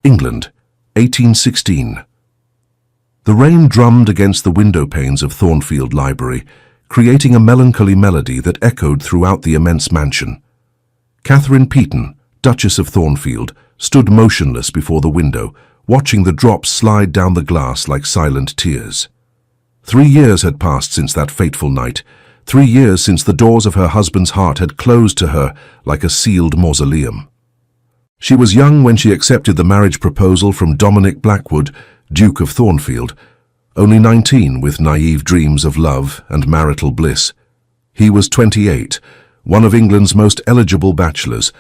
England, 1816. The rain drummed against the window panes of Thornfield Library, creating a melancholy melody that echoed throughout the immense mansion. Catherine Peaton, Duchess of Thornfield, stood motionless before the window, watching the drops slide down the glass like silent tears. 3 years had passed since that fateful night, 3 years since the doors of her husband's heart had closed to her like a sealed mausoleum. She was young when she accepted the marriage proposal from Dominic Blackwood, Duke of Thornfield, only 19 with naive dreams of love and marital bliss. He was 28, one of England's most eligible bachelors,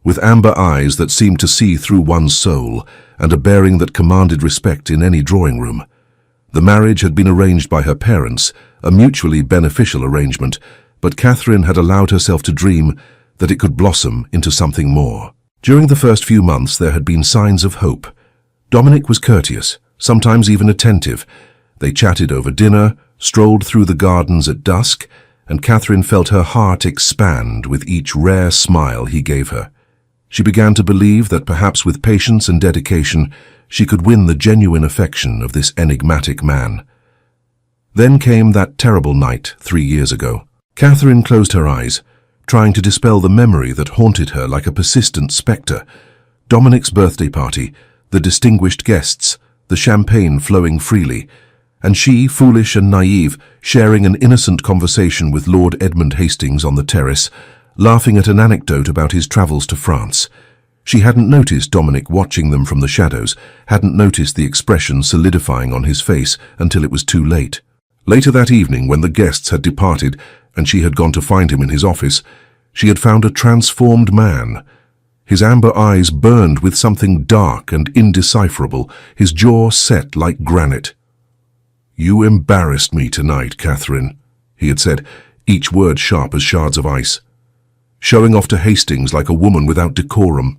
with amber eyes that seemed to see through one's soul and a bearing that commanded respect in any drawing room. The marriage had been arranged by her parents, a mutually beneficial arrangement, but Catherine had allowed herself to dream that it could blossom into something more. During the first few months there had been signs of hope. Dominic was courteous, sometimes even attentive. They chatted over dinner, strolled through the gardens at dusk, and Catherine felt her heart expand with each rare smile he gave her. She began to believe that perhaps with patience and dedication she could win the genuine affection of this enigmatic man. Then came that terrible night 3 years ago. Catherine closed her eyes, trying to dispel the memory that haunted her like a persistent spectre. Dominic's birthday party, the distinguished guests, the champagne flowing freely, and she, foolish and naive, sharing an innocent conversation with Lord Edmund Hastings on the terrace, laughing at an anecdote about his travels to France. She hadn't noticed Dominic watching them from the shadows, hadn't noticed the expression solidifying on his face until it was too late. Later that evening, when the guests had departed and she had gone to find him in his office, she had found a transformed man. His amber eyes burned with something dark and indecipherable, his jaw set like granite. "You embarrassed me tonight, Catherine," he had said, each word sharp as shards of ice. "Showing off to Hastings like a woman without decorum."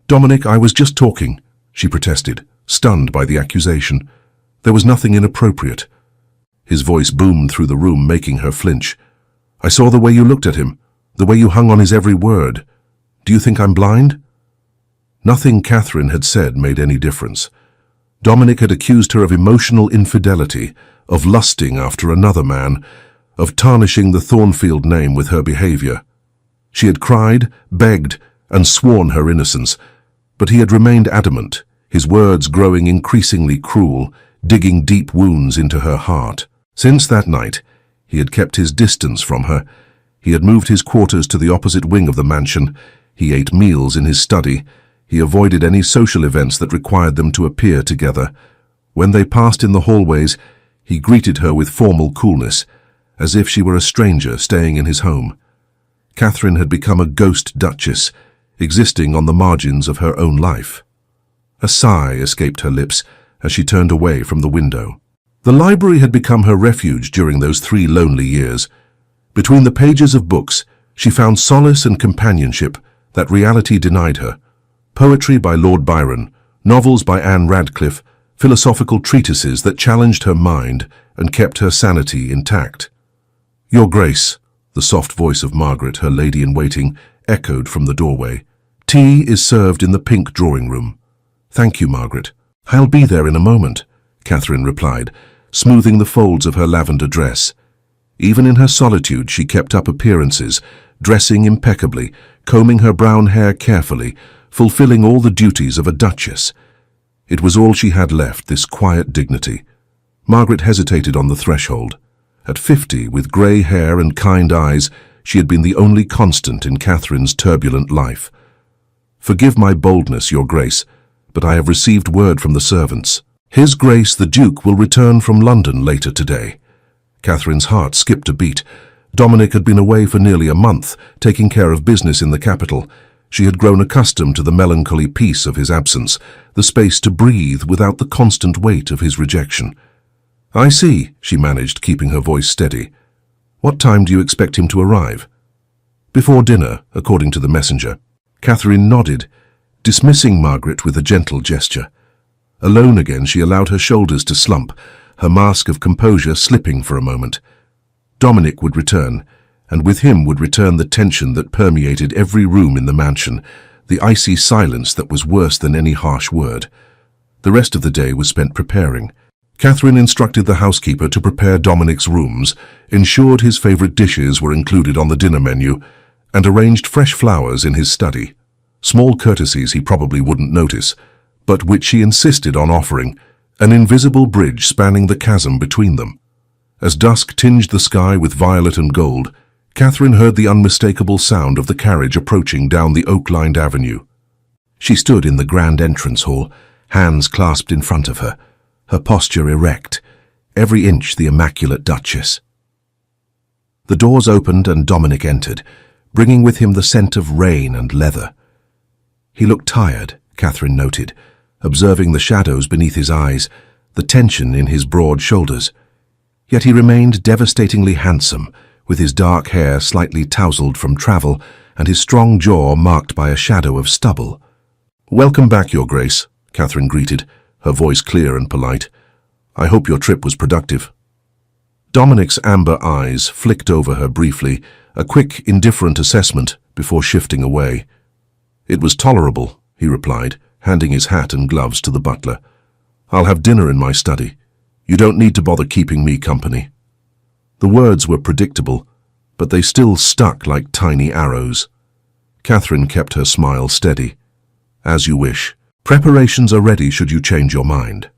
"Dominic, I was just talking," she protested, stunned by the accusation. There was nothing inappropriate. His voice boomed through the room, making her flinch. "I saw the way you looked at him, the way you hung on his every word. Do you think I'm blind?" Nothing Catherine had said made any difference. Dominic had accused her of emotional infidelity, of lusting after another man, of tarnishing the Thornfield name with her behavior. She had cried, begged, and sworn her innocence, but he had remained adamant, his words growing increasingly cruel, digging deep wounds into her heart. Since that night, he had kept his distance from her. He had moved his quarters to the opposite wing of the mansion. He ate meals in his study. He avoided any social events that required them to appear together. When they passed in the hallways, he greeted her with formal coolness, as if she were a stranger staying in his home. Catherine had become a ghost duchess, existing on the margins of her own life. A sigh escaped her lips as she turned away from the window. The library had become her refuge during those 3 lonely years. Between the pages of books, she found solace and companionship that reality denied her. Poetry by Lord Byron, novels by Anne Radcliffe, philosophical treatises that challenged her mind and kept her sanity intact. "Your Grace," the soft voice of Margaret, her lady-in-waiting, echoed from the doorway. "Tea is served in the pink drawing-room." "Thank you, Margaret. I'll be there in a moment," Catherine replied, smoothing the folds of her lavender dress. Even in her solitude, she kept up appearances, dressing impeccably, combing her brown hair carefully, fulfilling all the duties of a duchess. It was all she had left, this quiet dignity. Margaret hesitated on the threshold. At 50, with grey hair and kind eyes, she had been the only constant in Catherine's turbulent life. "Forgive my boldness, Your Grace, but I have received word from the servants. His Grace the Duke will return from London later today." Catherine's heart skipped a beat. Dominic had been away for nearly a month, taking care of business in the capital. She had grown accustomed to the melancholy peace of his absence, the space to breathe without the constant weight of his rejection. "I see," she managed, keeping her voice steady. "What time do you expect him to arrive?" "Before dinner, according to the messenger." Catherine nodded, dismissing Margaret with a gentle gesture. Alone again, she allowed her shoulders to slump, her mask of composure slipping for a moment. Dominic would return, and with him would return the tension that permeated every room in the mansion, the icy silence that was worse than any harsh word. The rest of the day was spent preparing. Catherine instructed the housekeeper to prepare Dominic's rooms, ensured his favorite dishes were included on the dinner menu, and arranged fresh flowers in his study. Small courtesies he probably wouldn't notice, but which she insisted on offering, an invisible bridge spanning the chasm between them. As dusk tinged the sky with violet and gold, Catherine heard the unmistakable sound of the carriage approaching down the oak-lined avenue. She stood in the grand entrance hall, hands clasped in front of her, her posture erect, every inch the immaculate Duchess. The doors opened and Dominic entered, bringing with him the scent of rain and leather. He looked tired, Catherine noted, observing the shadows beneath his eyes, the tension in his broad shoulders. Yet he remained devastatingly handsome, with his dark hair slightly tousled from travel and his strong jaw marked by a shadow of stubble. "Welcome back, Your Grace," Catherine greeted, her voice clear and polite. "I hope your trip was productive." Dominic's amber eyes flicked over her briefly, a quick, indifferent assessment before shifting away. "It was tolerable," he replied, handing his hat and gloves to the butler. "I'll have dinner in my study. You don't need to bother keeping me company." The words were predictable, but they still stuck like tiny arrows. Catherine kept her smile steady. "As you wish. Preparations are ready should you change your mind."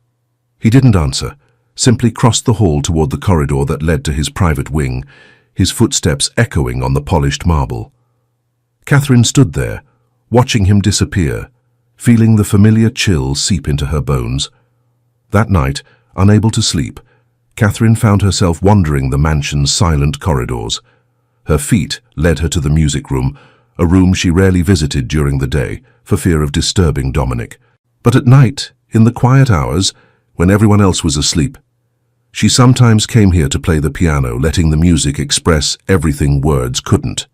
He didn't answer, simply crossed the hall toward the corridor that led to his private wing, his footsteps echoing on the polished marble. Catherine stood there, watching him disappear, feeling the familiar chill seep into her bones. That night, unable to sleep, Catherine found herself wandering the mansion's silent corridors. Her feet led her to the music room, a room she rarely visited during the day for fear of disturbing Dominic. But at night, in the quiet hours, when everyone else was asleep, she sometimes came here to play the piano, letting the music express everything words couldn't.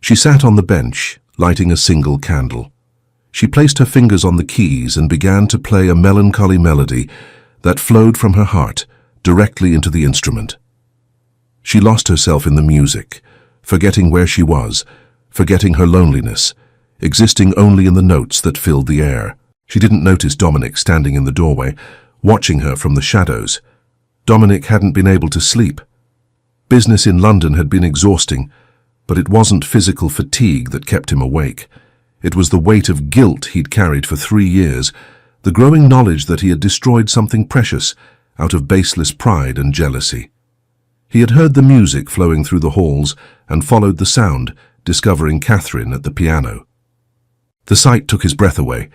She sat on the bench, lighting a single candle. She placed her fingers on the keys and began to play a melancholy melody that flowed from her heart directly into the instrument. She lost herself in the music, forgetting where she was, forgetting her loneliness, existing only in the notes that filled the air. She didn't notice Dominic standing in the doorway, watching her from the shadows. Dominic hadn't been able to sleep. Business in London had been exhausting, but it wasn't physical fatigue that kept him awake. It was the weight of guilt he'd carried for 3 years, the growing knowledge that he had destroyed something precious out of baseless pride and jealousy. He had heard the music flowing through the halls and followed the sound, discovering Catherine at the piano. The sight took his breath away.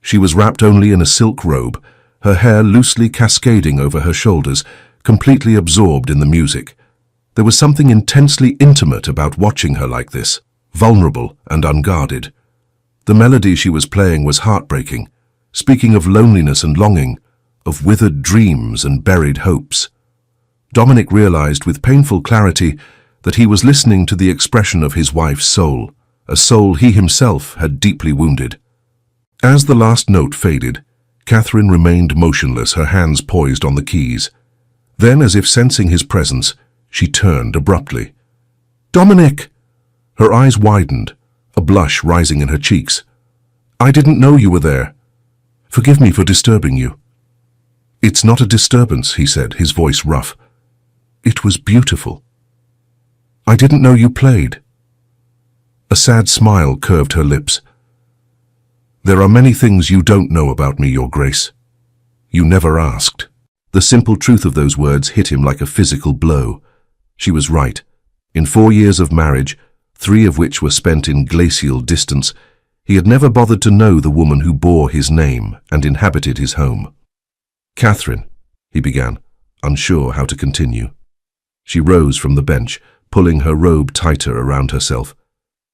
She was wrapped only in a silk robe, her hair loosely cascading over her shoulders, completely absorbed in the music. There was something intensely intimate about watching her like this, vulnerable and unguarded. The melody she was playing was heartbreaking, speaking of loneliness and longing, of withered dreams and buried hopes. Dominic realized with painful clarity that he was listening to the expression of his wife's soul, a soul he himself had deeply wounded. As the last note faded, Catherine remained motionless, her hands poised on the keys. Then, as if sensing his presence, she turned abruptly. "Dominic!" Her eyes widened, a blush rising in her cheeks. "I didn't know you were there. Forgive me for disturbing you." "It's not a disturbance," he said, his voice rough. "It was beautiful. I didn't know you played." A sad smile curved her lips. "There are many things you don't know about me, Your Grace. You never asked." The simple truth of those words hit him like a physical blow. She was right. In 4 years of marriage, 3 of which were spent in glacial distance, he had never bothered to know the woman who bore his name and inhabited his home. "Catherine," he began, unsure how to continue. She rose from the bench, pulling her robe tighter around herself.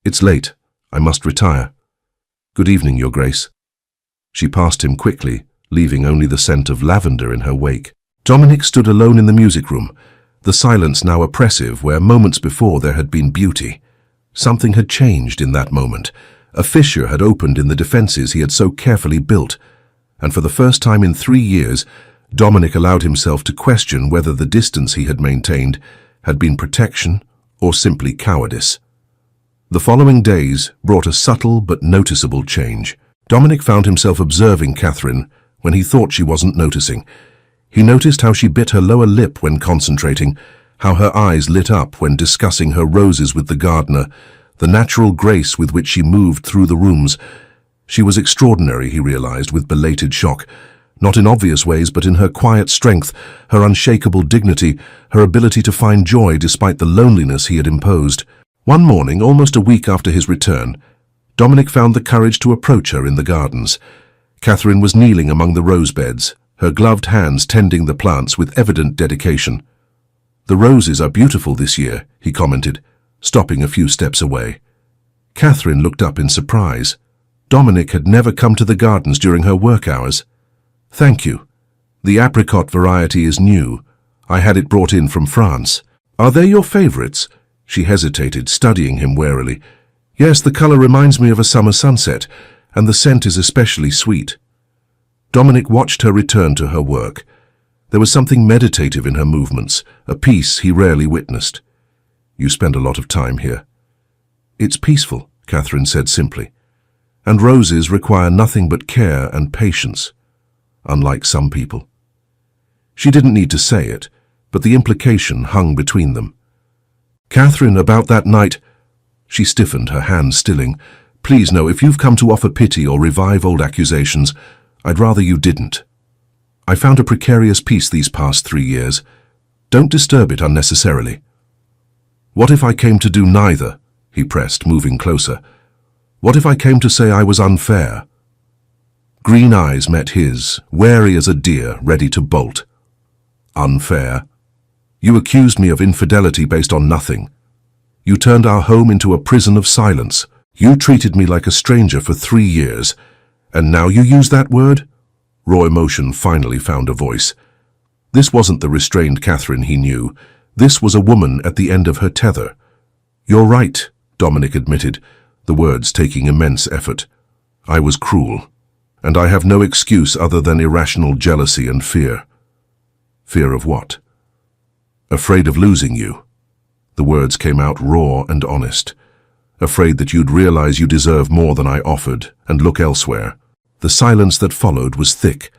"It's late. I must retire. Good evening, Your Grace." She passed him quickly, leaving only the scent of lavender in her wake. Dominic stood alone in the music room, the silence now oppressive where moments before there had been beauty. Something had changed in that moment. A fissure had opened in the defenses he had so carefully built, and for the first time in 3 years, Dominic allowed himself to question whether the distance he had maintained had been protection or simply cowardice. The following days brought a subtle but noticeable change. Dominic found himself observing Catherine when he thought she wasn't noticing. He noticed how she bit her lower lip when concentrating, how her eyes lit up when discussing her roses with the gardener, the natural grace with which she moved through the rooms. She was extraordinary, he realized with belated shock, not in obvious ways but in her quiet strength, her unshakable dignity, her ability to find joy despite the loneliness he had imposed. One morning, almost a week after his return, Dominic found the courage to approach her in the gardens. Catherine was kneeling among the rose beds, her gloved hands tending the plants with evident dedication. "The roses are beautiful this year," he commented, stopping a few steps away. Catherine looked up in surprise. Dominic had never come to the gardens during her work hours. "Thank you. The apricot variety is new. I had it brought in from France. Are they your favorites?" She hesitated, studying him warily. "Yes, the color reminds me of a summer sunset, and the scent is especially sweet." Dominic watched her return to her work. There was something meditative in her movements, a peace he rarely witnessed. "You spend a lot of time here." "It's peaceful," Catherine said simply. "And roses require nothing but care and patience, unlike some people." She didn't need to say it, but the implication hung between them. "Catherine, about that night—" She stiffened, her hands stilling. "Please no, if you've come to offer pity or revive old accusations, I'd rather you didn't. I found a precarious peace these past 3 years. Don't disturb it unnecessarily." "What if I came to do neither?" he pressed, moving closer. "What if I came to say I was unfair?" Green eyes met his, wary as a deer, ready to bolt. "Unfair? You accused me of infidelity based on nothing. You turned our home into a prison of silence. You treated me like a stranger for 3 years. And now you use that word?" Raw emotion finally found a voice. This wasn't the restrained Catherine he knew. This was a woman at the end of her tether. "You're right," Dominic admitted, the words taking immense effort. "I was cruel, and I have no excuse other than irrational jealousy and fear." "Fear of what?" "Afraid of losing you." The words came out raw and honest. "Afraid that you'd realize you deserve more than I offered, and look elsewhere." The silence that followed was thick.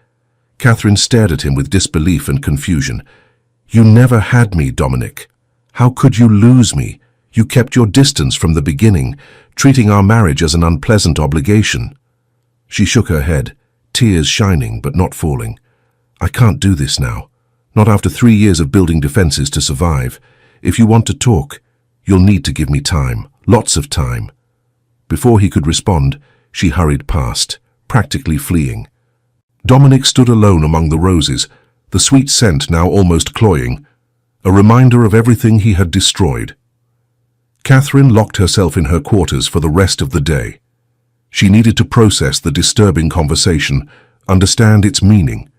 Catherine stared at him with disbelief and confusion. "You never had me, Dominic. How could you lose me? You kept your distance from the beginning, treating our marriage as an unpleasant obligation." She shook her head, tears shining but not falling. "I can't do this now. Not after 3 years of building defenses to survive. If you want to talk, you'll need to give me time, lots of time." Before he could respond, she hurried past, practically fleeing. Dominic stood alone among the roses, the sweet scent now almost cloying, a reminder of everything he had destroyed. Catherine locked herself in her quarters for the rest of the day. She needed to process the disturbing conversation, understand its meaning.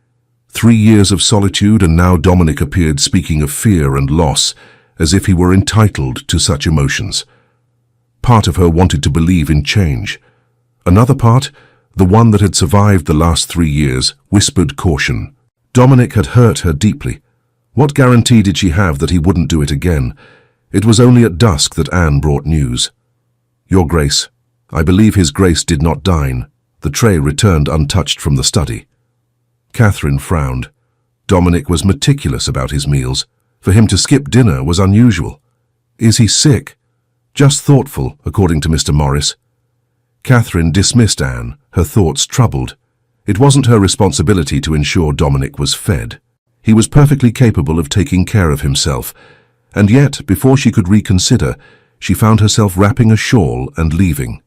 3 years of solitude, and now Dominic appeared speaking of fear and loss, as if he were entitled to such emotions. Part of her wanted to believe in change. Another part, the one that had survived the last 3 years, whispered caution. Dominic had hurt her deeply. What guarantee did she have that he wouldn't do it again? It was only at dusk that Anne brought news. "Your Grace, I believe His Grace did not dine." The tray returned untouched from the study. Catherine frowned. Dominic was meticulous about his meals. For him to skip dinner was unusual. "Is he sick?" "Just thoughtful, according to Mr. Morris." Catherine dismissed Anne, her thoughts troubled. It wasn't her responsibility to ensure Dominic was fed. He was perfectly capable of taking care of himself, and yet, before she could reconsider, she found herself wrapping a shawl and leaving.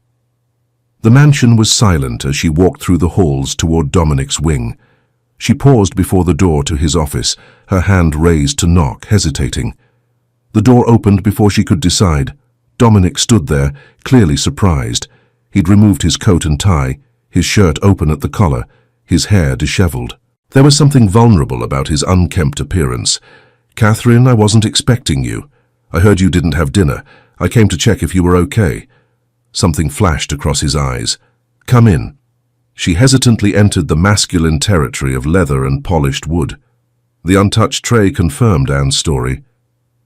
The mansion was silent as she walked through the halls toward Dominic's wing. She paused before the door to his office, her hand raised to knock, hesitating. The door opened before she could decide. Dominic stood there, clearly surprised. He'd removed his coat and tie, his shirt open at the collar, his hair disheveled. There was something vulnerable about his unkempt appearance. "Catherine, I wasn't expecting you. I heard you didn't have dinner. I came to check if you were okay." Something flashed across his eyes. "Come in." She hesitantly entered the masculine territory of leather and polished wood. The untouched tray confirmed Anne's story.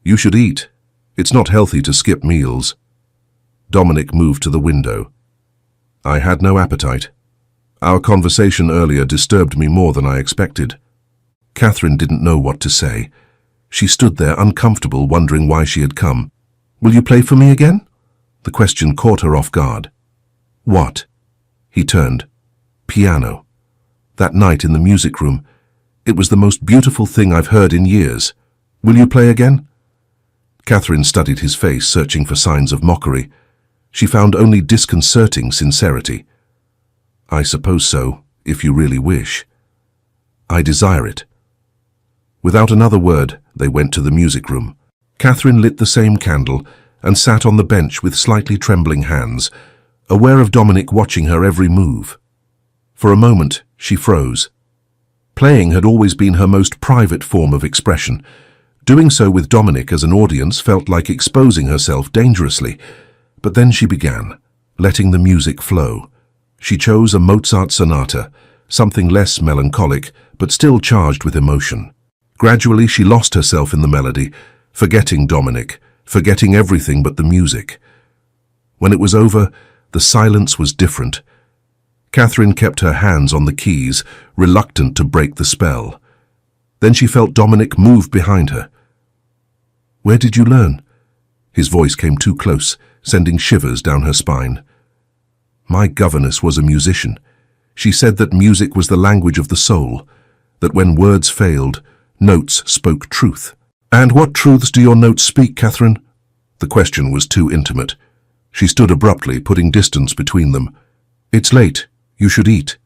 "You should eat. It's not healthy to skip meals." Dominic moved to the window. I had no appetite. Our conversation earlier disturbed me more than I expected. Catherine didn't know what to say. She stood there uncomfortable, wondering why she had come. "Will you play for me again?" The question caught her off guard. "What?" He turned. "Piano. That night in the music room. It was the most beautiful thing I've heard in years. Will you play again?" Catherine studied his face, searching for signs of mockery. She found only disconcerting sincerity. "I suppose so, if you really wish. I desire it." Without another word, they went to the music room. Catherine lit the same candle and sat on the bench with slightly trembling hands, aware of Dominic watching her every move. For a moment, she froze. Playing had always been her most private form of expression. Doing so with Dominic as an audience felt like exposing herself dangerously. But then she began, letting the music flow. She chose a Mozart sonata, something less melancholic, but still charged with emotion. Gradually, she lost herself in the melody, forgetting Dominic, forgetting everything but the music. When it was over, the silence was different. Catherine kept her hands on the keys, reluctant to break the spell. Then she felt Dominic move behind her. "Where did you learn?" His voice came too close, sending shivers down her spine. "My governess was a musician. She said that music was the language of the soul, that when words failed, notes spoke truth." "And what truths do your notes speak, Catherine?" The question was too intimate. She stood abruptly, putting distance between them. "It's late. You should eat."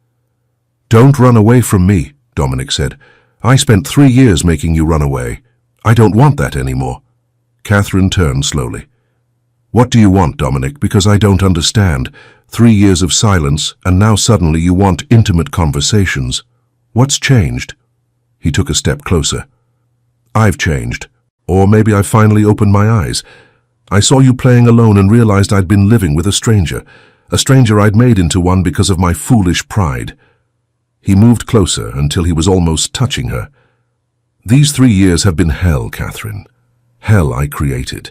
"Don't run away from me," Dominic said. "I spent 3 years making you run away. I don't want that anymore." Catherine turned slowly. "What do you want, Dominic? Because I don't understand. 3 years of silence, and now suddenly you want intimate conversations. What's changed?" He took a step closer. "I've changed. Or maybe I finally opened my eyes. I saw you playing alone and realized I'd been living with a stranger I'd made into one because of my foolish pride." He moved closer until he was almost touching her. "These 3 years have been hell, Catherine. Hell I created.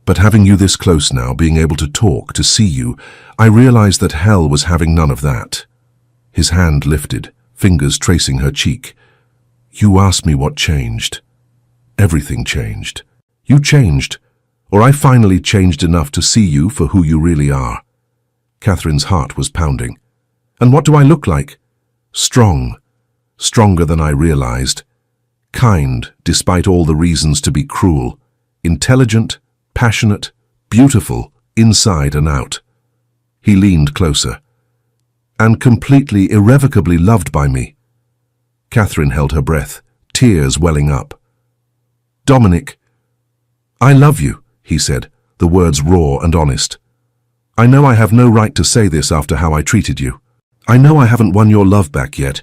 But having you this close now, being able to talk, to see you, I realized that hell was having none of that." His hand lifted, fingers tracing her cheek. "You asked me what changed. Everything changed. You changed, or I finally changed enough to see you for who you really are." Catherine's heart was pounding. "And what do I look like?" "Strong. Stronger than I realized. Kind, despite all the reasons to be cruel. Intelligent, passionate, beautiful, inside and out." He leaned closer. "And completely, irrevocably loved by me." Catherine held her breath, tears welling up. "Dominic, I love you," he said, the words raw and honest. "I know I have no right to say this after how I treated you. I know I haven't won your love back yet,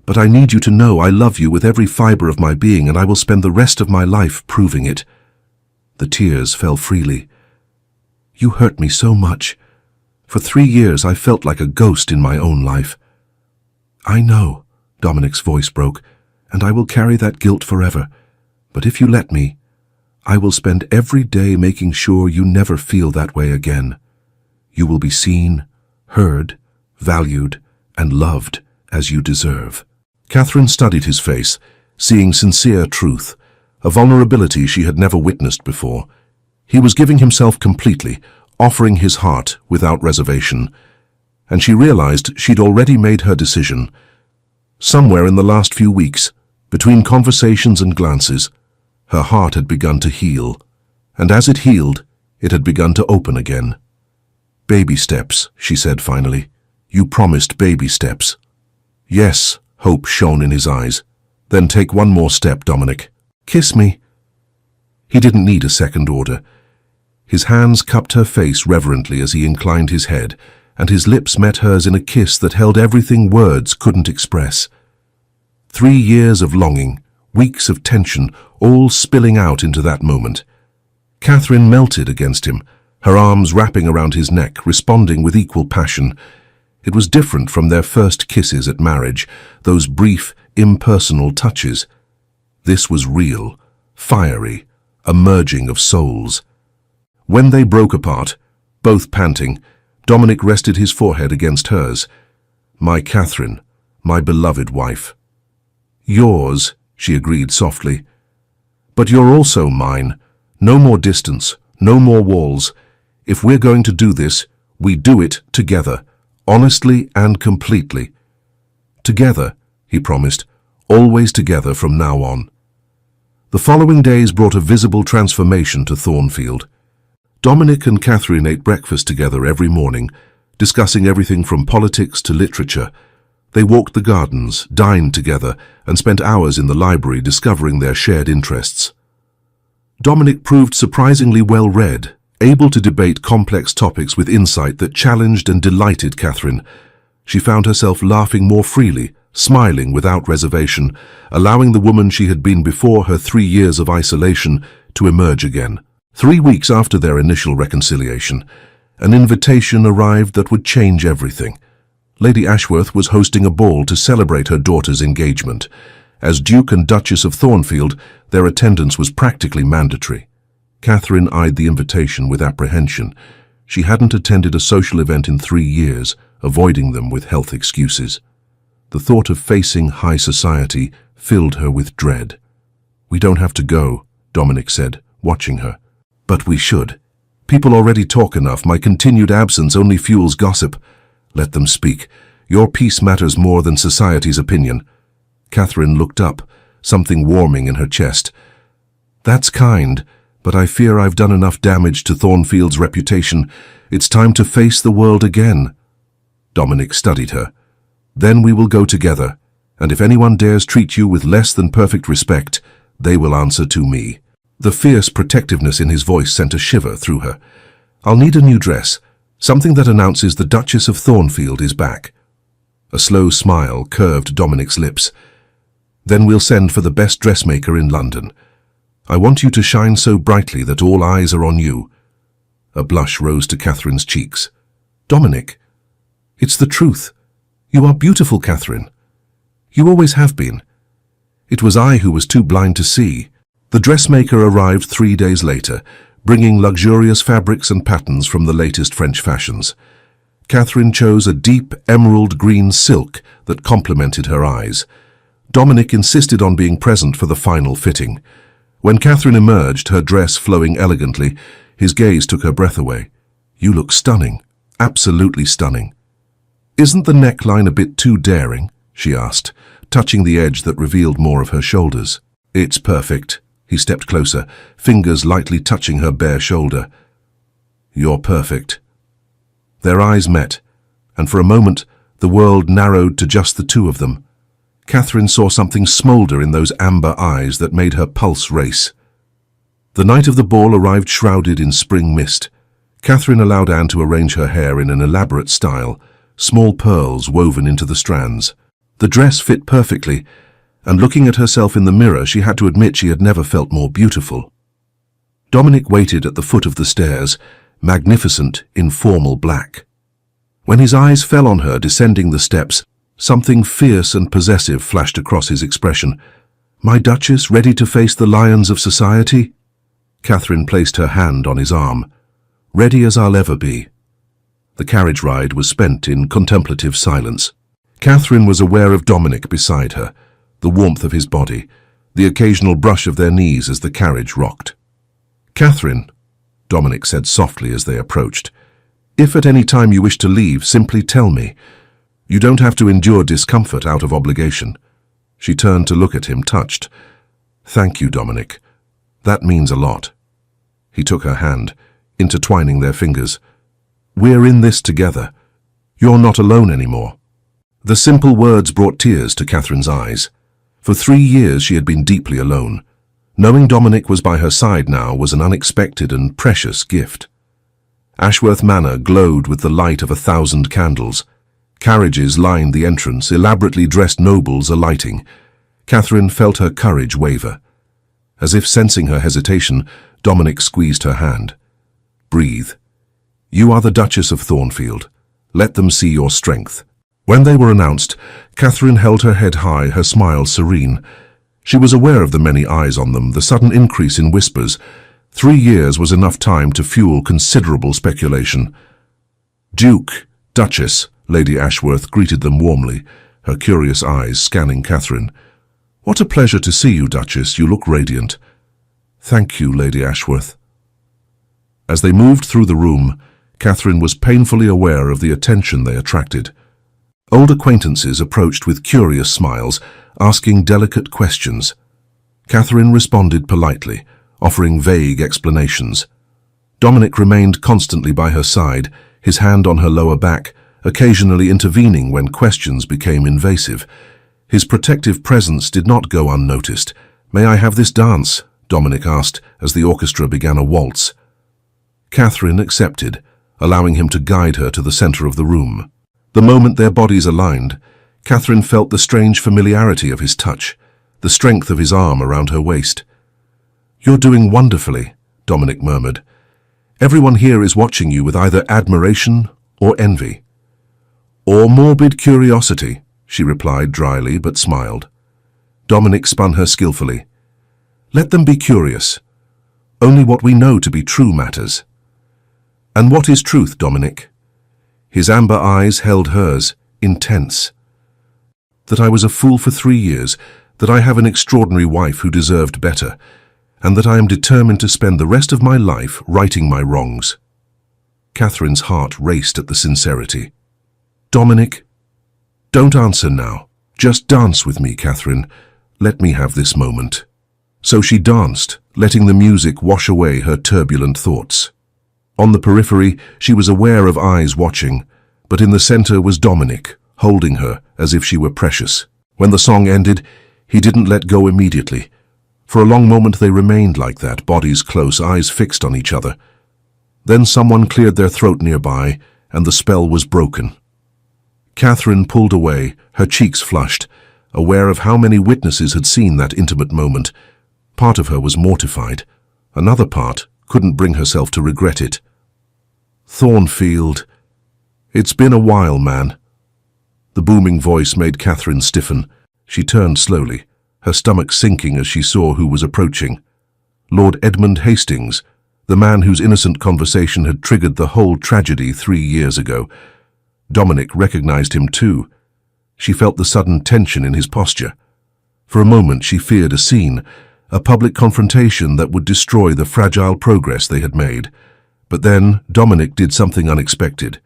but I need you to know I love you with every fiber of my being, and I will spend the rest of my life proving it." The tears fell freely. "You hurt me so much. For 3 years I felt like a ghost in my own life." "I know," Dominic's voice broke, "and I will carry that guilt forever. But if you let me, I will spend every day making sure you never feel that way again. You will be seen, heard, valued, and loved as you deserve." Catherine studied his face, seeing sincere truth, a vulnerability she had never witnessed before. He was giving himself completely, offering his heart without reservation. And she realized she'd already made her decision. Somewhere in the last few weeks, between conversations and glances, her heart had begun to heal, and as it healed, it had begun to open again. "Baby steps," she said finally. "You promised baby steps." "Yes," hope shone in his eyes. "Then take one more step, Dominic. Kiss me." He didn't need a second order. His hands cupped her face reverently as he inclined his head, and his lips met hers in a kiss that held everything words couldn't express. 3 years of longing, weeks of tension, all spilling out into that moment. Catherine melted against him, her arms wrapping around his neck, responding with equal passion. It was different from their first kisses at marriage, those brief, impersonal touches. This was real, fiery, a merging of souls. When they broke apart, Both panting, Dominic rested his forehead against hers. "My Catherine, my beloved wife." "Yours," she agreed softly. "But you're also mine. No more distance, no more walls. If we're going to do this, we do it together, honestly and completely." "Together," he promised, "always together from now on." The following days brought a visible transformation to Thornfield. Dominic and Catherine ate breakfast together every morning, discussing everything from politics to literature. They walked the gardens, dined together, and spent hours in the library discovering their shared interests. Dominic proved surprisingly well-read, able to debate complex topics with insight that challenged and delighted Catherine. She found herself laughing more freely, smiling without reservation, allowing the woman she had been before her 3 years of isolation to emerge again. 3 weeks after their initial reconciliation, an invitation arrived that would change everything. Lady Ashworth was hosting a ball to celebrate her daughter's engagement. As Duke and Duchess of Thornfield, their attendance was practically mandatory. Catherine eyed the invitation with apprehension. She hadn't attended a social event in 3 years, avoiding them with health excuses. The thought of facing high society filled her with dread. "We don't have to go," Dominic said, watching her. "But we should. People already talk enough. My continued absence only fuels gossip. Let them speak. Your peace matters more than society's opinion." Catherine looked up, something warming in her chest. "That's kind, but I fear I've done enough damage to Thornfield's reputation. It's time to face the world again." Dominic studied her. "Then we will go together, and if anyone dares treat you with less than perfect respect, they will answer to me." The fierce protectiveness in his voice sent a shiver through her. "I'll need a new dress. Something that announces the Duchess of Thornfield is back." A slow smile curved Dominic's lips. "Then we'll send for the best dressmaker in London. I want you to shine so brightly that all eyes are on you." A blush rose to Catherine's cheeks. "Dominic, it's the truth. You are beautiful, Catherine. You always have been. It was I who was too blind to see." The dressmaker arrived 3 days later, bringing luxurious fabrics and patterns from the latest French fashions. Catherine chose a deep emerald green silk that complemented her eyes. Dominic insisted on being present for the final fitting. When Catherine emerged, her dress flowing elegantly, his gaze took her breath away. "You look stunning, absolutely stunning." "Isn't the neckline a bit too daring?" she asked, touching the edge that revealed more of her shoulders. "It's perfect." He stepped closer, fingers lightly touching her bare shoulder. "You're perfect." Their eyes met, and for a moment the world narrowed to just the two of them. Catherine saw something smolder in those amber eyes that made her pulse race. The night of the ball arrived shrouded in spring mist. Catherine allowed Anne to arrange her hair in an elaborate style, small pearls woven into the strands. The dress fit perfectly, and looking at herself in the mirror, she had to admit she had never felt more beautiful. Dominic waited at the foot of the stairs, magnificent in formal black. When his eyes fell on her descending the steps, something fierce and possessive flashed across his expression. "My Duchess, ready to face the lions of society?" Catherine placed her hand on his arm. "Ready as I'll ever be." The carriage ride was spent in contemplative silence. Catherine was aware of Dominic beside her, the warmth of his body, the occasional brush of their knees as the carriage rocked. "Catherine," Dominic said softly as they approached, "if at any time you wish to leave, simply tell me. You don't have to endure discomfort out of obligation." She turned to look at him, touched. "Thank you, Dominic. That means a lot." He took her hand, intertwining their fingers. "We're in this together. You're not alone anymore." The simple words brought tears to Catherine's eyes. For 3 years she had been deeply alone. Knowing Dominic was by her side now was an unexpected and precious gift. Ashworth Manor glowed with the light of 1,000 candles. Carriages lined the entrance, elaborately dressed nobles alighting. Catherine felt her courage waver. As if sensing her hesitation, Dominic squeezed her hand. "Breathe. You are the Duchess of Thornfield. Let them see your strength." When they were announced, Catherine held her head high, her smile serene. She was aware of the many eyes on them, the sudden increase in whispers. 3 years was enough time to fuel considerable speculation. Duke, Duchess, Lady Ashworth greeted them warmly, her curious eyes scanning Catherine. "What a pleasure to see you, Duchess. You look radiant." "Thank you, Lady Ashworth." As they moved through the room, Catherine was painfully aware of the attention they attracted. Old acquaintances approached with curious smiles, asking delicate questions. Catherine responded politely, offering vague explanations. Dominic remained constantly by her side, his hand on her lower back, occasionally intervening when questions became invasive. His protective presence did not go unnoticed. "May I have this dance?" Dominic asked as the orchestra began a waltz. Catherine accepted, allowing him to guide her to the center of the room. The moment their bodies aligned, Catherine felt the strange familiarity of his touch, the strength of his arm around her waist. "You're doing wonderfully," Dominic murmured. "Everyone here is watching you with either admiration or envy." "Or morbid curiosity," she replied dryly but smiled. Dominic spun her skillfully. "Let them be curious. Only what we know to be true matters." "And what is truth, Dominic?" His amber eyes held hers, intense. "That I was a fool for 3 years, that I have an extraordinary wife who deserved better, and that I am determined to spend the rest of my life righting my wrongs." Catherine's heart raced at the sincerity. "Dominic, don't answer now. Just dance with me, Catherine. Let me have this moment." So she danced, letting the music wash away her turbulent thoughts. On the periphery, she was aware of eyes watching, but in the center was Dominic, holding her as if she were precious. When the song ended, he didn't let go immediately. For a long moment they remained like that, bodies close, eyes fixed on each other. Then someone cleared their throat nearby, and the spell was broken. Catherine pulled away, her cheeks flushed, aware of how many witnesses had seen that intimate moment. Part of her was mortified. Another part couldn't bring herself to regret it. "Thornfield, it's been a while, man." The booming voice made Catherine stiffen. She turned slowly, her stomach sinking as she saw who was approaching. Lord Edmund Hastings, the man whose innocent conversation had triggered the whole tragedy 3 years ago. Dominic recognized him too. She felt the sudden tension in his posture. For a moment she feared a scene, a public confrontation that would destroy the fragile progress they had made. But then Dominic did something unexpected.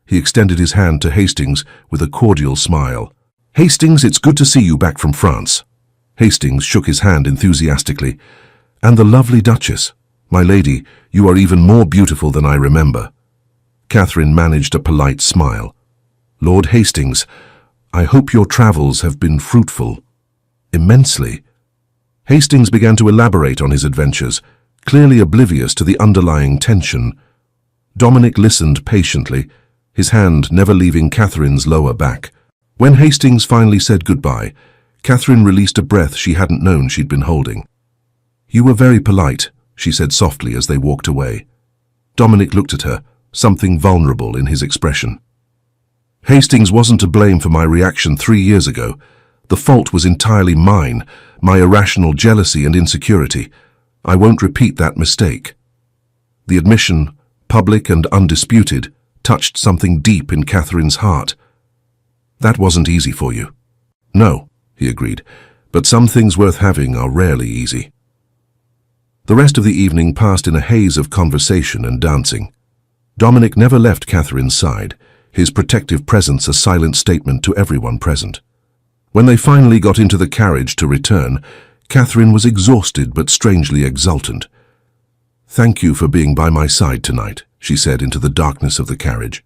He extended his hand to Hastings with a cordial smile. "Hastings, it's good to see you back from France." Hastings shook his hand enthusiastically. "And the lovely Duchess. My lady, you are even more beautiful than I remember." Catherine managed a polite smile. "Lord Hastings, I hope your travels have been fruitful." "Immensely." Hastings began to elaborate on his adventures, clearly oblivious to the underlying tension. Dominic listened patiently, his hand never leaving Catherine's lower back. When Hastings finally said goodbye, Catherine released a breath she hadn't known she'd been holding. "You were very polite," she said softly as they walked away. Dominic looked at her, something vulnerable in his expression. "Hastings wasn't to blame for my reaction 3 years ago. The fault was entirely mine, my irrational jealousy and insecurity. I won't repeat that mistake." The admission, public and undisputed, touched something deep in Catherine's heart. "That wasn't easy for you." "No," he agreed, "but some things worth having are rarely easy." The rest of the evening passed in a haze of conversation and dancing. Dominic never left Catherine's side, his protective presence a silent statement to everyone present. When they finally got into the carriage to return, Catherine was exhausted but strangely exultant. "Thank you for being by my side tonight," she said into the darkness of the carriage.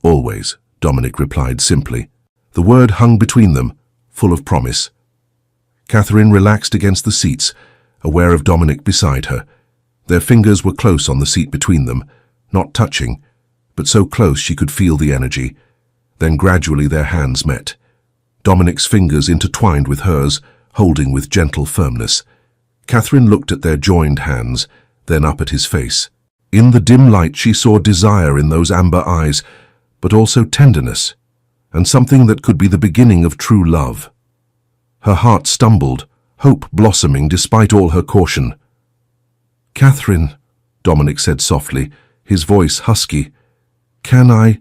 "Always," Dominic replied simply. The word hung between them, full of promise. Catherine relaxed against the seats, aware of Dominic beside her. Their fingers were close on the seat between them, not touching, but so close she could feel the energy. Then gradually their hands met. Dominic's fingers intertwined with hers, holding with gentle firmness. Catherine looked at their joined hands, then up at his face. In the dim light she saw desire in those amber eyes, but also tenderness, and something that could be the beginning of true love. Her heart stumbled, hope blossoming despite all her caution. "Catherine," Dominic said softly, his voice husky, "can I—"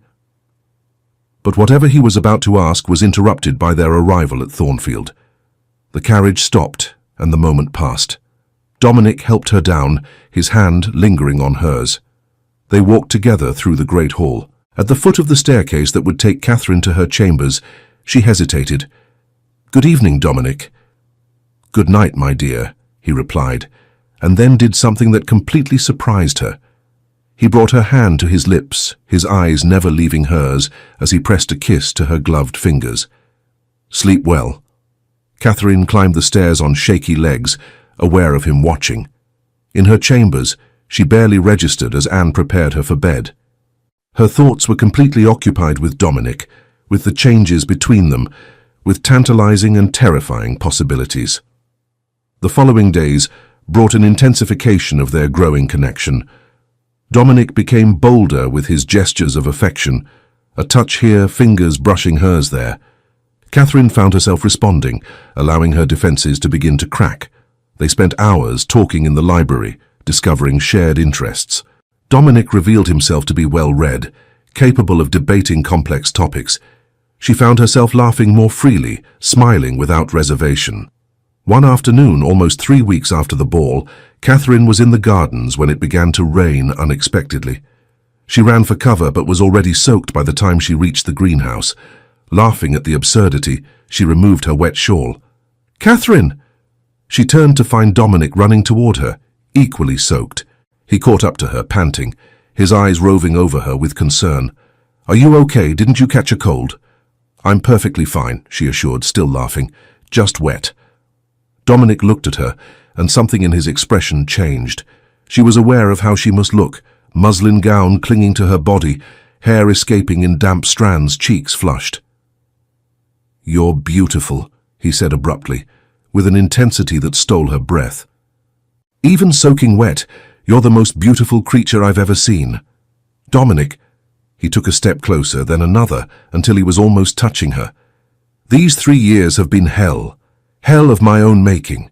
But whatever he was about to ask was interrupted by their arrival at Thornfield. The carriage stopped, and the moment passed. Dominic helped her down, his hand lingering on hers. They walked together through the great hall. At the foot of the staircase that would take Catherine to her chambers, she hesitated. "Good evening, Dominic." "Good night, my dear," he replied, and then did something that completely surprised her. He brought her hand to his lips, his eyes never leaving hers as he pressed a kiss to her gloved fingers. "Sleep well." Catherine climbed the stairs on shaky legs, aware of him watching. In her chambers, she barely registered as Anne prepared her for bed. Her thoughts were completely occupied with Dominic, with the changes between them, with tantalizing and terrifying possibilities. The following days brought an intensification of their growing connection. Dominic became bolder with his gestures of affection, a touch here, fingers brushing hers there. Catherine found herself responding, allowing her defenses to begin to crack. They spent hours talking in the library, discovering shared interests. Dominic revealed himself to be well-read, capable of debating complex topics. She found herself laughing more freely, smiling without reservation. One afternoon, almost 3 weeks after the ball, Catherine was in the gardens when it began to rain unexpectedly. She ran for cover but was already soaked by the time she reached the greenhouse. Laughing at the absurdity, she removed her wet shawl. "Catherine!" She turned to find Dominic running toward her, equally soaked. He caught up to her, panting, his eyes roving over her with concern. "Are you okay? Didn't you catch a cold?" "I'm perfectly fine," she assured, still laughing. "Just wet." Dominic looked at her, and something in his expression changed. She was aware of how she must look, muslin gown clinging to her body, hair escaping in damp strands, cheeks flushed. "You're beautiful," he said abruptly, with an intensity that stole her breath. "Even soaking wet, you're the most beautiful creature I've ever seen." "Dominic." He took a step closer, then another, until he was almost touching her. "These 3 years have been hell. Hell of my own making.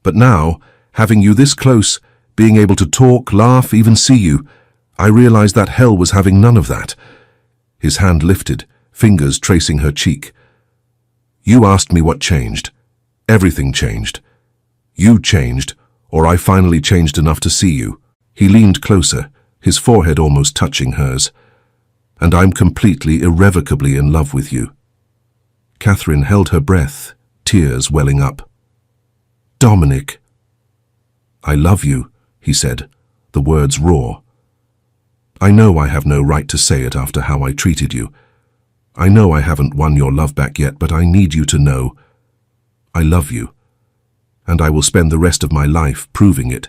But now, having you this close, being able to talk, laugh, even see you, I realized that hell was having none of that." His hand lifted, fingers tracing her cheek. "You asked me what changed. Everything changed. You changed, or I finally changed enough to see you." He leaned closer, his forehead almost touching hers. "And I'm completely, irrevocably in love with you." Catherine held her breath, tears welling up. "Dominic." "I love you," he said, the words raw. "I know I have no right to say it after how I treated you. I know I haven't won your love back yet, but I need you to know I love you, and I will spend the rest of my life proving it."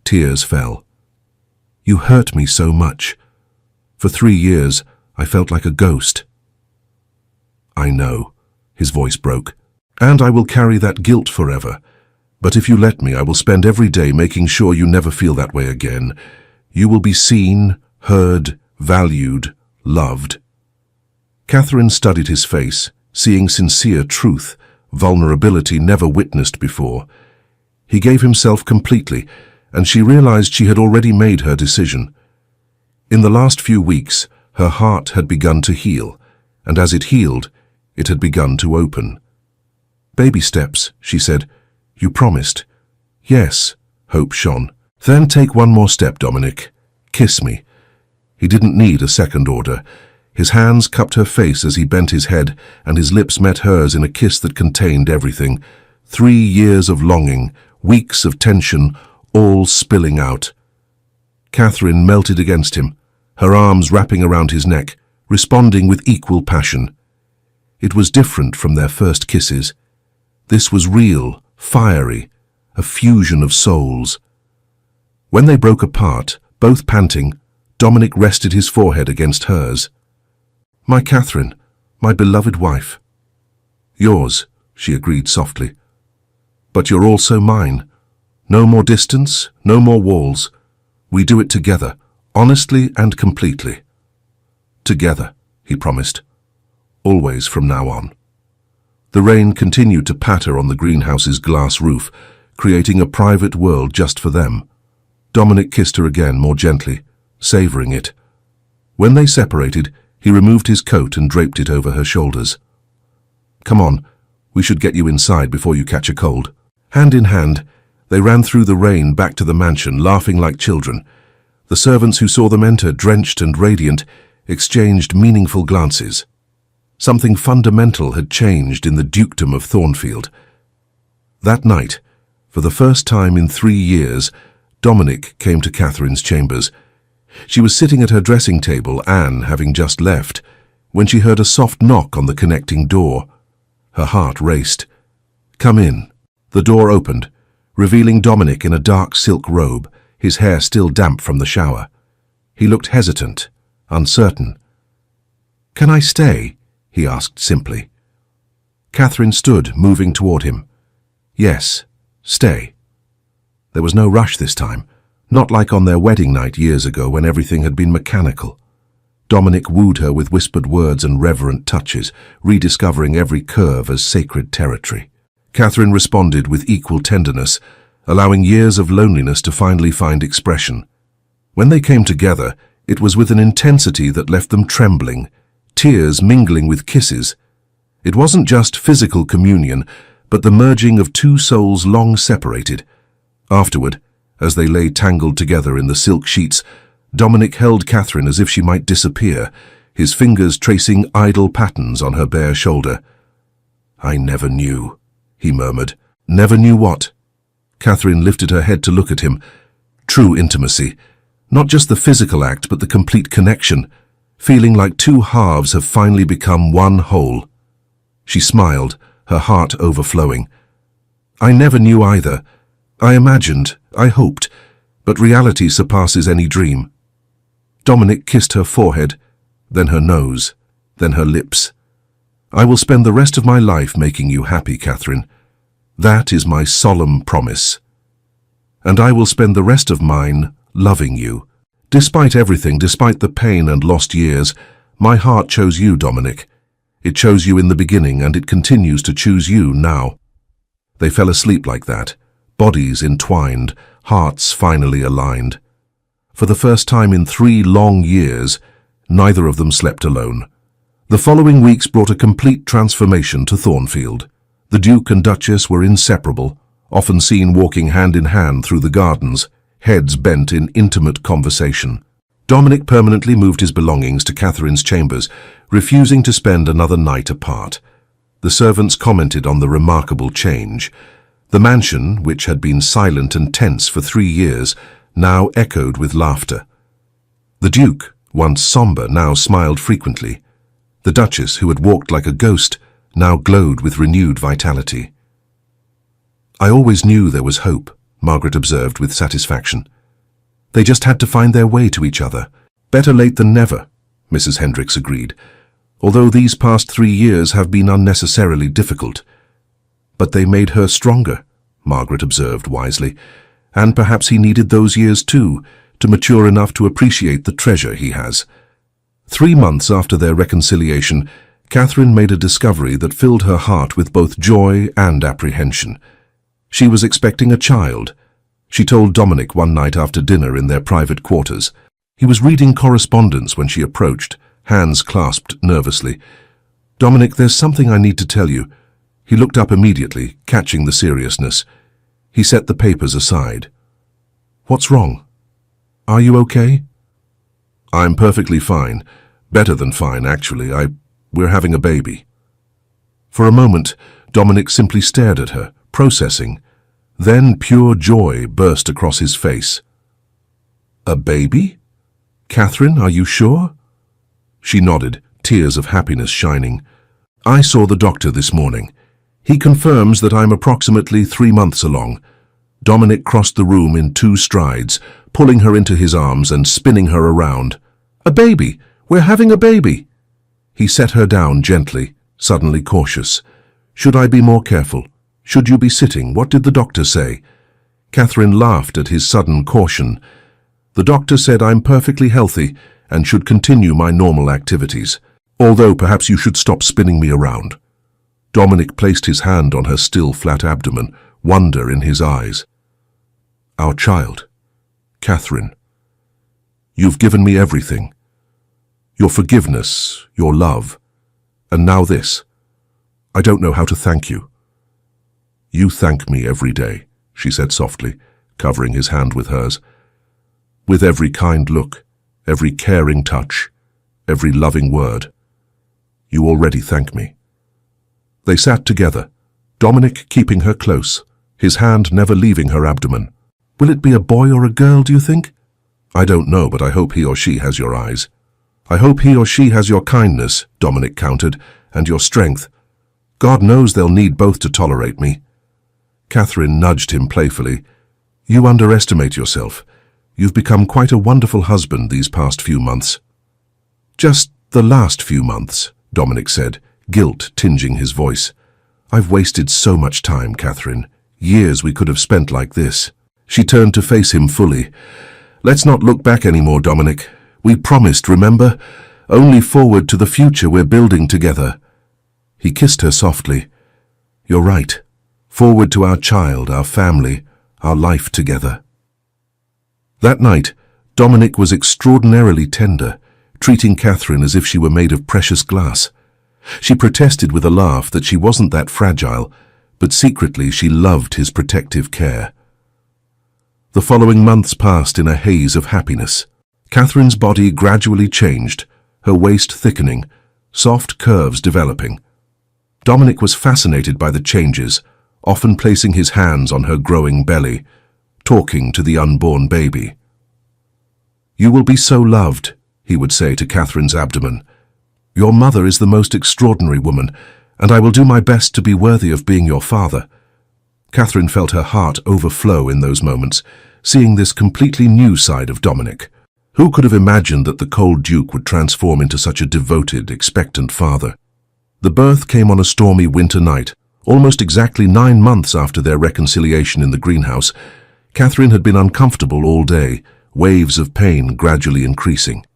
Tears fell. "You hurt me so much. For 3 years, I felt like a ghost." "I know," his voice broke, "and I will carry that guilt forever. But if you let me, I will spend every day making sure you never feel that way again. You will be seen, heard, valued, loved." Catherine studied his face, seeing sincere truth, vulnerability never witnessed before. He gave himself completely, and she realized she had already made her decision. In the last few weeks, her heart had begun to heal, and as it healed, it had begun to open. "Baby steps," she said. "You promised." "Yes," hope shone. "Then take one more step, Dominic. Kiss me." He didn't need a second order. His hands cupped her face as he bent his head, and his lips met hers in a kiss that contained everything. 3 years of longing, weeks of tension, all spilling out. Catherine melted against him, her arms wrapping around his neck, responding with equal passion. It was different from their first kisses. This was real, fiery, a fusion of souls. When they broke apart, both panting, Dominic rested his forehead against hers. "My Catherine, my beloved wife." "Yours," she agreed softly. "But you're also mine. No more distance, no more walls. We do it together, honestly and completely." "Together," he promised. "Always from now on." The rain continued to patter on the greenhouse's glass roof, creating a private world just for them. Dominic kissed her again, more gently, savoring it. When they separated, he removed his coat and draped it over her shoulders. "Come on, we should get you inside before you catch a cold." Hand in hand, they ran through the rain back to the mansion, laughing like children. The servants who saw them enter, drenched and radiant, exchanged meaningful glances. Something fundamental had changed in the dukedom of Thornfield. That night, for the first time in 3 years, Dominic came to Catherine's chambers. She was sitting at her dressing table, Anne having just left, when she heard a soft knock on the connecting door. Her heart raced. "Come in." The door opened, revealing Dominic in a dark silk robe, his hair still damp from the shower. He looked hesitant, uncertain. "Can I stay?" he asked simply. Catherine stood, moving toward him. "Yes, stay." There was no rush this time, not like on their wedding night years ago when everything had been mechanical. Dominic wooed her with whispered words and reverent touches, rediscovering every curve as sacred territory. Catherine responded with equal tenderness, allowing years of loneliness to finally find expression. When they came together, it was with an intensity that left them trembling, tears mingling with kisses. It wasn't just physical communion, but the merging of two souls long separated. Afterward, as they lay tangled together in the silk sheets, Dominic held Catherine as if she might disappear, his fingers tracing idle patterns on her bare shoulder. "I never knew," he murmured. "Never knew what?" Catherine lifted her head to look at him. True intimacy. Not just the physical act, but the complete connection, feeling like two halves have finally become one whole. She smiled, her heart overflowing. "I never knew either. I imagined, I hoped, but reality surpasses any dream." Dominic kissed her forehead, then her nose, then her lips. "I will spend the rest of my life making you happy, Catherine. That is my solemn promise. And I will spend the rest of mine loving you. Despite everything, despite the pain and lost years, my heart chose you, Dominic. It chose you in the beginning, and it continues to choose you now." They fell asleep like that, bodies entwined, hearts finally aligned. For the first time in 3 long years, neither of them slept alone. The following weeks brought a complete transformation to Thornfield. The Duke and Duchess were inseparable, often seen walking hand in hand through the gardens, heads bent in intimate conversation. Dominic permanently moved his belongings to Catherine's chambers, refusing to spend another night apart. The servants commented on the remarkable change. The mansion, which had been silent and tense for 3 years, now echoed with laughter. The Duke, once somber, now smiled frequently. The Duchess, who had walked like a ghost, now glowed with renewed vitality. "I always knew there was hope," Margaret observed with satisfaction. "They just had to find their way to each other." "Better late than never," Mrs. Hendricks agreed, "although these past 3 years have been unnecessarily difficult." "But they made her stronger," Margaret observed wisely, "and perhaps he needed those years too, to mature enough to appreciate the treasure he has." 3 months after their reconciliation, Catherine made a discovery that filled her heart with both joy and apprehension. She was expecting a child. She told Dominic one night after dinner in their private quarters. He was reading correspondence when she approached, hands clasped nervously. "Dominic, there's something I need to tell you." He looked up immediately, catching the seriousness. He set the papers aside. "What's wrong? Are you okay?" "I'm perfectly fine. Better than fine, actually. We're having a baby." For a moment, Dominic simply stared at her, processing. Then pure joy burst across his face. "A baby? Catherine, are you sure?" She nodded, tears of happiness shining. "I saw the doctor this morning. He confirms that I'm approximately 3 months along." Dominic crossed the room in 2 strides, pulling her into his arms and spinning her around. "A baby! We're having a baby!" He set her down gently, suddenly cautious. "Should I be more careful? Should you be sitting? What did the doctor say?" Catherine laughed at his sudden caution. "The doctor said I'm perfectly healthy and should continue my normal activities, although perhaps you should stop spinning me around." Dominic placed his hand on her still flat abdomen, wonder in his eyes. Our child, Catherine. You've given me everything. Your forgiveness, your love, and now this. I don't know how to thank you. You thank me every day, she said softly, covering his hand with hers. With every kind look, every caring touch, every loving word. You already thank me. They sat together, Dominic keeping her close, his hand never leaving her abdomen. Will it be a boy or a girl, do you think? I don't know, but I hope he or she has your eyes. I hope he or she has your kindness, Dominic countered, and your strength. God knows they'll need both to tolerate me. Catherine nudged him playfully. You underestimate yourself. You've become quite a wonderful husband these past few months. Just the last few months, Dominic said, guilt tinging his voice. I've wasted so much time, Catherine. Years we could have spent like this. She turned to face him fully. Let's not look back anymore, Dominic. We promised, remember? Only forward to the future we're building together. He kissed her softly. You're right. Forward to our child, our family, our life together. That night, Dominic was extraordinarily tender, treating Catherine as if she were made of precious glass. She protested with a laugh that she wasn't that fragile, but secretly she loved his protective care. The following months passed in a haze of happiness. Catherine's body gradually changed, her waist thickening, soft curves developing. Dominic was fascinated by the changes, often placing his hands on her growing belly, talking to the unborn baby. You will be so loved, he would say to Catherine's abdomen. Your mother is the most extraordinary woman, and I will do my best to be worthy of being your father. Catherine felt her heart overflow in those moments, seeing this completely new side of Dominic. Who could have imagined that the cold Duke would transform into such a devoted, expectant father? The birth came on a stormy winter night, almost exactly 9 months after their reconciliation in the greenhouse. Catherine had been uncomfortable all day, waves of pain gradually increasing.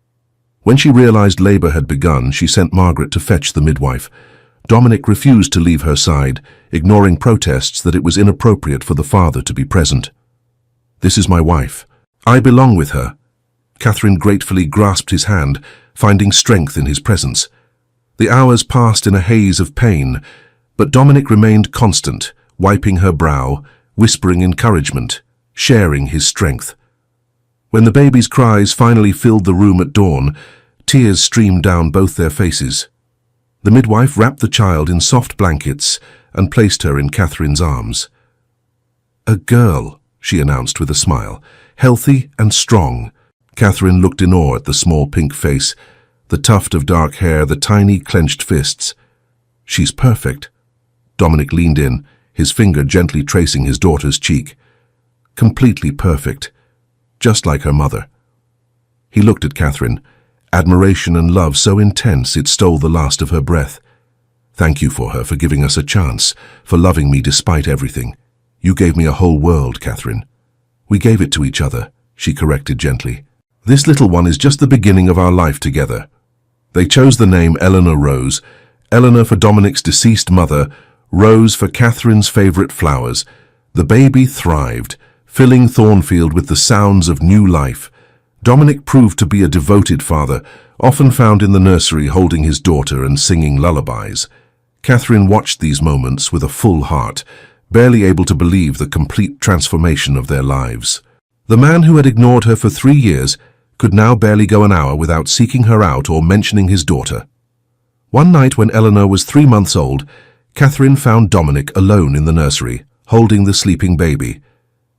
When she realized labor had begun, she sent Margaret to fetch the midwife. Dominic refused to leave her side, ignoring protests that it was inappropriate for the father to be present. This is my wife. I belong with her. Catherine gratefully grasped his hand, finding strength in his presence. The hours passed in a haze of pain, but Dominic remained constant, wiping her brow, whispering encouragement, sharing his strength. When the baby's cries finally filled the room at dawn, tears streamed down both their faces. The midwife wrapped the child in soft blankets and placed her in Catherine's arms. A girl, she announced with a smile, healthy and strong. Catherine looked in awe at the small pink face, the tuft of dark hair, the tiny clenched fists. She's perfect. Dominic leaned in, his finger gently tracing his daughter's cheek. Completely perfect, just like her mother. He looked at Catherine, admiration and love so intense it stole the last of her breath. Thank you for giving us a chance, for loving me despite everything. You gave me a whole world, Catherine. We gave it to each other, she corrected gently. This little one is just the beginning of our life together. They chose the name Eleanor Rose, Eleanor for Dominic's deceased mother, Rose for Catherine's favorite flowers. The baby thrived, filling Thornfield with the sounds of new life. Dominic proved to be a devoted father, often found in the nursery holding his daughter and singing lullabies. Catherine watched these moments with a full heart, barely able to believe the complete transformation of their lives. The man who had ignored her for 3 years could now barely go an hour without seeking her out or mentioning his daughter. One night when Eleanor was 3 months old, Catherine found Dominic alone in the nursery, holding the sleeping baby.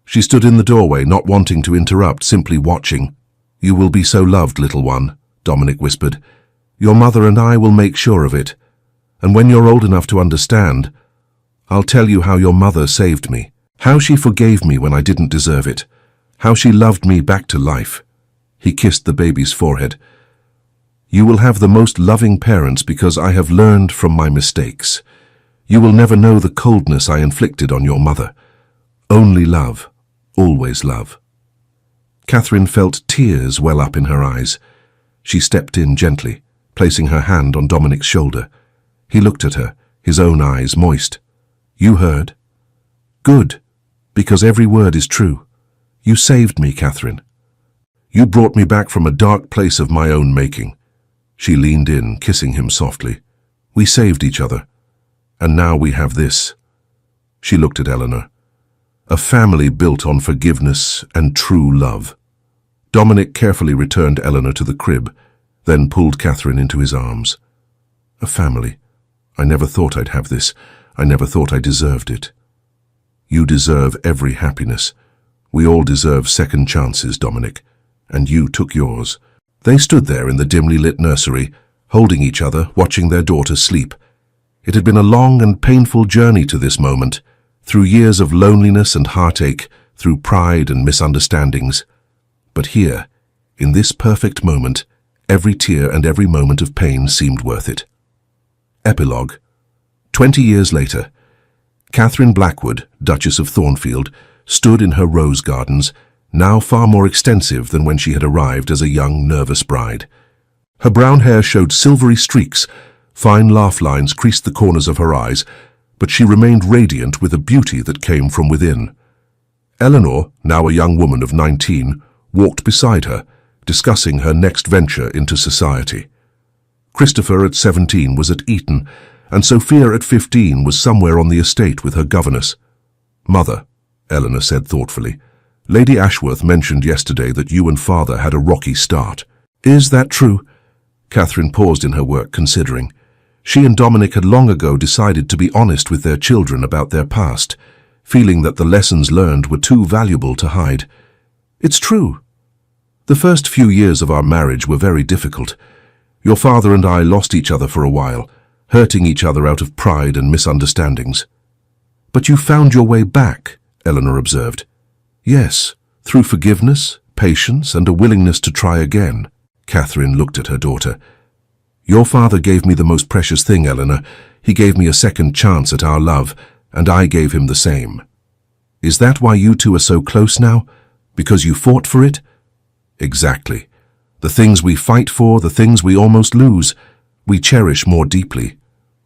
She stood in the doorway, not wanting to interrupt, simply watching. You will be so loved, little one, Dominic whispered. Your mother and I will make sure of it. And when you're old enough to understand, I'll tell you how your mother saved me, how she forgave me when I didn't deserve it, how she loved me back to life. He kissed the baby's forehead. You will have the most loving parents because I have learned from my mistakes. You will never know the coldness I inflicted on your mother. Only love, always love. Catherine felt tears well up in her eyes. She stepped in gently, placing her hand on Dominic's shoulder. He looked at her, his own eyes moist. You heard? Good, because every word is true. You saved me, Catherine. You brought me back from a dark place of my own making. She leaned in, kissing him softly. We saved each other. And now we have this. She looked at Eleanor. A family built on forgiveness and true love. Dominic carefully returned Eleanor to the crib, then pulled Catherine into his arms. A family. I never thought I'd have this. I never thought I deserved it. You deserve every happiness. We all deserve second chances, Dominic, and you took yours. They stood there in the dimly lit nursery, holding each other, watching their daughter sleep. It had been a long and painful journey to this moment, through years of loneliness and heartache, through pride and misunderstandings. But here, in this perfect moment, every tear and every moment of pain seemed worth it. Epilogue. 20 years later, Catherine Blackwood, Duchess of Thornfield, stood in her rose gardens, now far more extensive than when she had arrived as a young, nervous bride. Her brown hair showed silvery streaks, fine laugh lines creased the corners of her eyes, but she remained radiant with a beauty that came from within. Eleanor, now a young woman of 19, walked beside her, discussing her next venture into society. Christopher at 17 was at Eton, and Sophia at 15 was somewhere on the estate with her governess. Mother, Eleanor said thoughtfully, Lady Ashworth mentioned yesterday that you and father had a rocky start. Is that true? Catherine paused in her work, considering. She and Dominic had long ago decided to be honest with their children about their past, feeling that the lessons learned were too valuable to hide. It's true. The first few years of our marriage were very difficult. Your father and I lost each other for a while, hurting each other out of pride and misunderstandings. But you found your way back, Eleanor observed. Yes, through forgiveness, patience, and a willingness to try again. Catherine looked at her daughter. Your father gave me the most precious thing, Eleanor. He gave me a second chance at our love, and I gave him the same. Is that why you two are so close now? Because you fought for it? Exactly. The things we fight for, the things we almost lose, we cherish more deeply.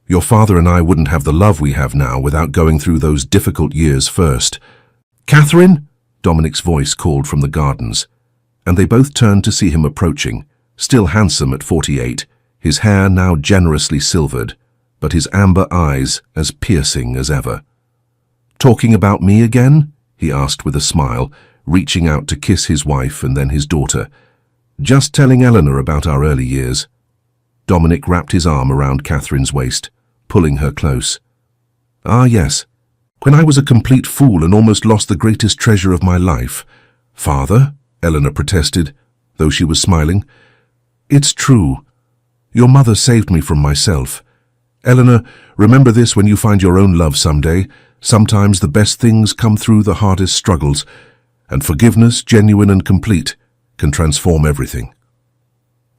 Your father and I wouldn't have the love we have now without going through those difficult years first. Catherine? Dominic's voice called from the gardens, and they both turned to see him approaching, still handsome at 48, his hair now generously silvered, but his amber eyes as piercing as ever. Talking about me again? He asked with a smile, reaching out to kiss his wife and then his daughter. Just telling Eleanor about our early years. Dominic wrapped his arm around Catherine's waist, pulling her close. Ah, yes. When I was a complete fool and almost lost the greatest treasure of my life. Father, Eleanor protested, though she was smiling. It's true. Your mother saved me from myself. Eleanor, remember this when you find your own love someday. Sometimes the best things come through the hardest struggles, and forgiveness, genuine and complete, can transform everything.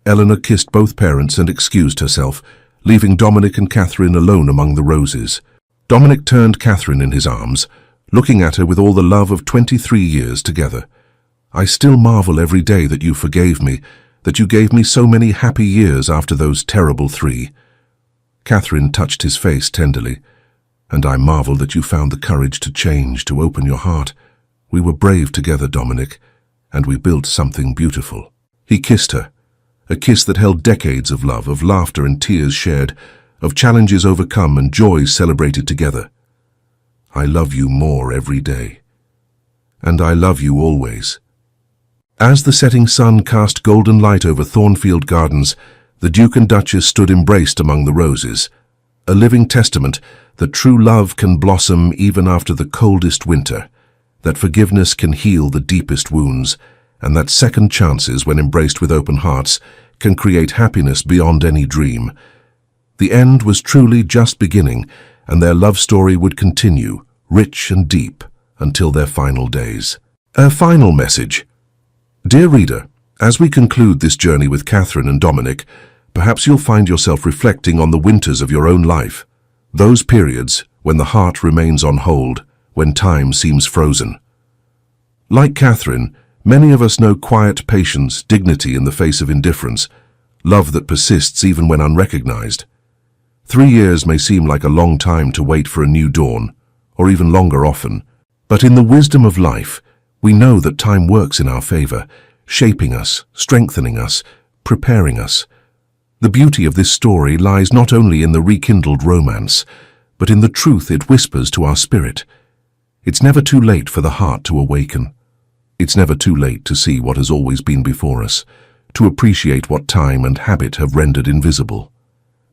Eleanor kissed both parents and excused herself, leaving Dominic and Catherine alone among the roses. Dominic turned Catherine in his arms, looking at her with all the love of 23 years together. I still marvel every day that you forgave me, that you gave me so many happy years after those terrible 3. Catherine touched his face tenderly. And I marvel that you found the courage to change, to open your heart. We were brave together, Dominic, and we built something beautiful. He kissed her, a kiss that held decades of love, of laughter and tears shared, of challenges overcome and joys celebrated together. I love you more every day. And I love you always. As the setting sun cast golden light over Thornfield Gardens, the Duke and Duchess stood embraced among the roses, a living testament that true love can blossom even after the coldest winter, that forgiveness can heal the deepest wounds, and that second chances, when embraced with open hearts, can create happiness beyond any dream. The end was truly just beginning, and their love story would continue, rich and deep, until their final days. A final message. Dear reader, as we conclude this journey with Catherine and Dominic, perhaps you'll find yourself reflecting on the winters of your own life, those periods when the heart remains on hold, when time seems frozen. Like Catherine, many of us know quiet patience, dignity in the face of indifference, love that persists even when unrecognized. 3 years may seem like a long time to wait for a new dawn, or even longer often, But in the wisdom of life, we know that time works in our favor, shaping us, strengthening us, preparing us. The beauty of this story lies not only in the rekindled romance, but in the truth it whispers to our spirit. It's never too late for the heart to awaken. It's never too late to see what has always been before us, to appreciate what time and habit have rendered invisible.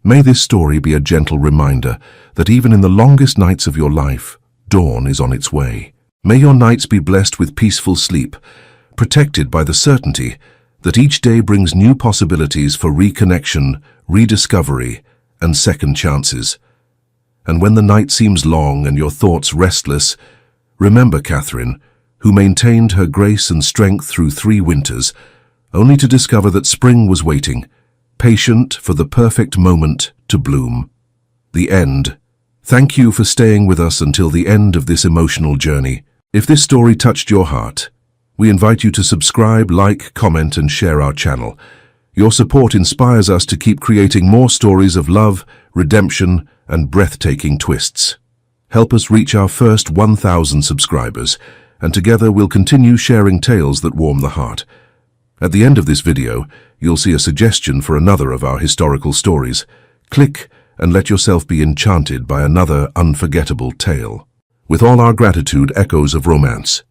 May this story be a gentle reminder that even in the longest nights of your life, dawn is on its way. May your nights be blessed with peaceful sleep, protected by the certainty that each day brings new possibilities for reconnection, rediscovery, and second chances. And when the night seems long and your thoughts restless, remember Catherine, who maintained her grace and strength through 3 winters, only to discover that spring was waiting, patient for the perfect moment to bloom. The end. Thank you for staying with us until the end of this emotional journey. If this story touched your heart, we invite you to subscribe, like, comment, and share our channel. Your support inspires us to keep creating more stories of love, redemption, and breathtaking twists. Help us reach our first 1,000 subscribers, and together we'll continue sharing tales that warm the heart. At the end of this video, you'll see a suggestion for another of our historical stories. Click and let yourself be enchanted by another unforgettable tale. With all our gratitude, echoes of romance.